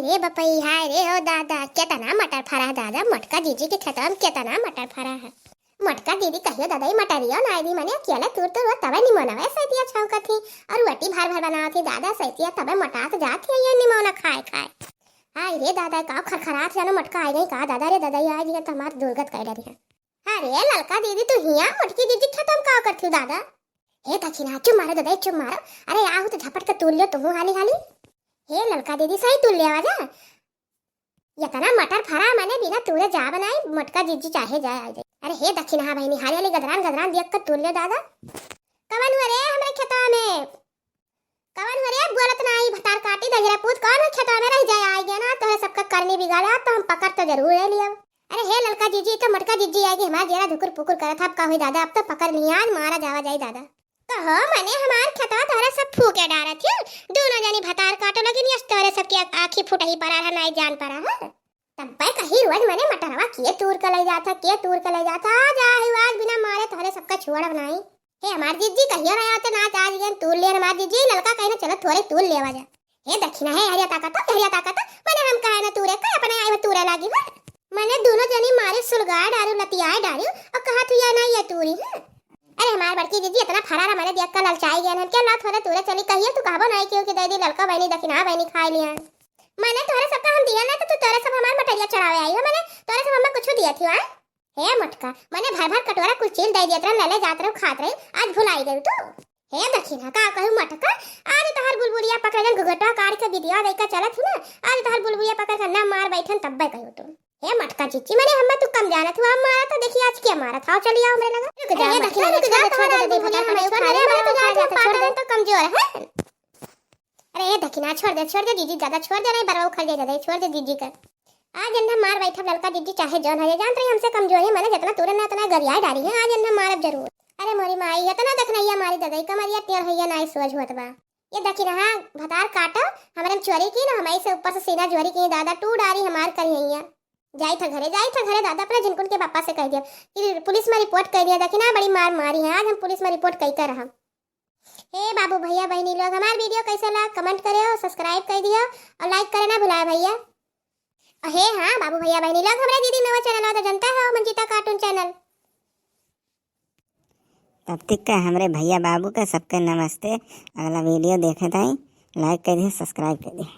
रे बपई हाय रे हो दादा केतना मटर फरा है दादा मटका दीदी के खेतवा में केतना मटर फरा है। मटका दीदी कहियो दादा ही मटरियो ना दी मने अकेला तूर तो तबे निमोना है सैतिया छौका थी और वटी भर भर बनावत थी दादा सैतिया तबे मटात जात है ये निमोना खाए खाए। हाय रे दादा का खरखरात जानो मटका आई नहीं का दादा रे दादा आज ये तमार दुर्गत कर रही है। अरे ललका दीदी तू हिया मटकी दीदी खत्म का करथू दादा हे दक्षिणा चुप मारो दादा चुप मारो अरे आहू तो झपट के तूल लियो तुम हाली हाली। हे ललका दीदी सही तुल ले आवाजा इतना मटर फरा मैंने बिना तूरे जा बनाई मटका दीदी चाहे जाए आ जाए। अरे हे दक्षिणा बहनी हारी वाली गदरान गदरान देख कर तुल ले दादा कवन हुआ रे हमरे खेतवा में कवन हुआ रे बोलत नहीं भतार काटी दजरा पूत कौन है खेतवा में रह जाए आ गया ना तो सबका करनी बिगाड़ा तो हम पकड़ तो जरूर ले लिया। अरे हे ललका दीदी तो मटका दीदी आएगी हमारा जरा धुकुर पुकुर करत अब का हुई दादा अब तो पकड़ नहीं आज मारा जावा जाए दादा तो हो मैंने हमार खेतवा तोरे सब फूके डारा थी दोनों जनी भतार काटो लगी नहीं तोरे सब की आंखी फुटही पड़ा है नहीं जान पड़ा है तब पे कहीं रोज मैंने मटरवा किए तूर के ले जाता के तूर के ले जाता आज आज बिना मारे तोरे सबका छुआ बनाई। हे हमार दीदी कहियो रहा होते ना आज गन तूल ले हमार दीदी ललका कहीं ना चलो थोड़े तूल लेवा जा। हे दक्षिणा है हरिया ताकत मैंने हम कहे ना तूरे का अपने आई में तूरे लागी है मैंने दोनों जनी मारे सुलगाए डारू लतियाए डारू और कहा तू या नहीं ये तूरी है। अरे हमार बड़की दीदी इतना फरारा मैंने देख कर ललचाई गया क्या ना थोड़े तूरे चली कहिए तू कहबो नहीं क्यों कि दीदी ललका बहनी दक्षिणा बहनी खा लिया मैंने तोरे सबका हम दिया ना तो तू तोरे सब हमार मटरिया चढ़ावे आई हो मैंने तोरे सब हमें कुछ दिया थी हां हे मटका मैंने भर भर कटोरा कुछ चील दे दिया तरह लले जात रहो खात रही आज भुलाई गई तू। हे दक्षिणा का कहूं मटका आज तोहर बुलबुलिया पकड़न घुघटा काट के वीडियो देख चलत हूं ना आज तोहर बुलबुलिया पकड़ कर ना मार बैठन तब्बे कहूं तू। हे मटका चिच्ची मैंने हम तू कम जाना तू हम मारा तो देखिए आज क्या मारा था चलिए हमरे लगा रुक जा ये दक्षिणा रुक जा थोड़ा दे भटा हमें उठा रे हमारे तो जा पागल तो कमजोर है। अरे ये दक्षिणा छोड़ दे दीदी ज्यादा छोड़ दे नहीं बरवा खा जाए छोड़ दे दीदी का आज अन्ना मार बैठा ललका दीदी चाहे जौन है जान रही हमसे कमजोर है मैंने जितना तुरंत उतना गरिया डाली है आज अन्ना मारब जरूर। अरे मोरी माई इतना देखना ये हमारी ददाई कमरिया टेर है ना सोच होत बा ये दक्षिणा भतार काटा हमारे चोरी की ना हमारी से ऊपर से सीना चोरी की दादा टू डारी हमार करिया जाई था घरे दादा अपने जिनकुन के पापा से कह दिया कि पुलिस में रिपोर्ट कर दिया दक्षिणा बड़ी मार मारी है आज हम पुलिस में रिपोर्ट कई कर रहा। हे बाबू भैया बहनी लोग हमारा वीडियो कैसे लगा कमेंट करियो सब्सक्राइब कर दियो और लाइक करे ना भुलाए भैया। हे हाँ बाबू भैया बहनी लोग हमारा दीदी नवा चैनल हो तो जनता है मंजिता कार्टून चैनल तब तक का हमारे भैया बाबू का सबके नमस्ते। अगला वीडियो देखे ताई लाइक कर दिए सब्सक्राइब कर दिए।